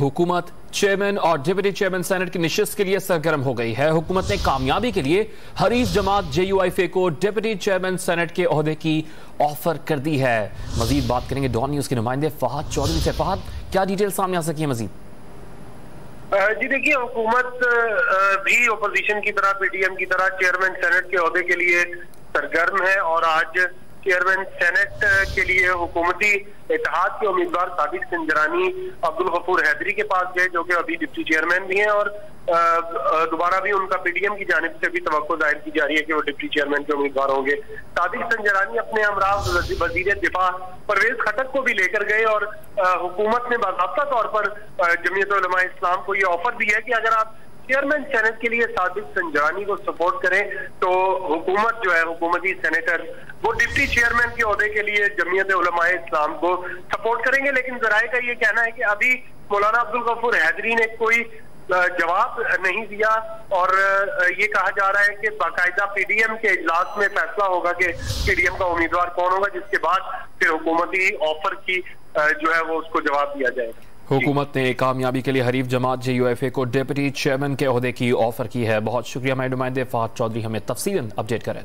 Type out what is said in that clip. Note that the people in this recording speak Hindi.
हुकूमत चेयरमैन और डिप्टी चेयरमैन सेनेट की नशिस्त के लिए सरगर्म हो गई है। हुकूमत ने कामयाबी के लिए हरीफ जमात JUIFA को डिप्टी चेयरमैन सेनेट के ओहदे की ऑफर कर दी है। मजीद बात करेंगे डॉन न्यूज के नुमाइंदे फहद चौधरी से। फहद, क्या डिटेल सामने आ सकी है मजीद? जी देखिए, हुकूमत भी अपोजिशन की तरह PTM की तरह चेयरमैन सेनेट के ओहदे के लिए सरगर्म है और आज चेयरमैन सेनेट के लिए हुकूमती इत्तेहाद के उम्मीदवार साबिक संजरानी अब्दुल गफूर हैदरी के पास गए, जो कि अभी डिप्टी चेयरमैन भी हैं और दोबारा भी उनका PTM की जानिब से भी तवक्को जाहिर की जा रही है कि वो डिप्टी चेयरमैन के उम्मीदवार होंगे। साबिक संजरानी अपने हमरा वजीर दिफा परवेज खटक को भी लेकर गए और हुकूमत ने बाकायदा तौर पर जमीयत उलमा इस्लाम को ये ऑफर दिया है कि अगर आप चेयरमैन सेनेट के लिए साबिक संजरानी को सपोर्ट करें तो हुकूमत जो है, हुकूमती सेनेटर वो डिप्टी चेयरमैन के ओहदे के लिए जमीयत उलमा इस्लाम को सपोर्ट करेंगे। लेकिन जराए का ये कहना है कि अभी मौलाना अब्दुल गफूर हैदरी ने कोई जवाब नहीं दिया और ये कहा जा रहा है कि बाकायदा PTM के इजलास में फैसला होगा कि PTM का उम्मीदवार कौन होगा, जिसके बाद फिर हुकूमती ऑफर की जो है वो उसको जवाब दिया जाएगा। हुकूमत ने कामयाबी के लिए हरीफ जमात JUIFA को डिप्टी चेयरमैन के ओहदे की ऑफर की है। बहुत शुक्रिया मेरे नुमाइंदे फहद चौधरी, हमें तफसीलन अपडेट करें।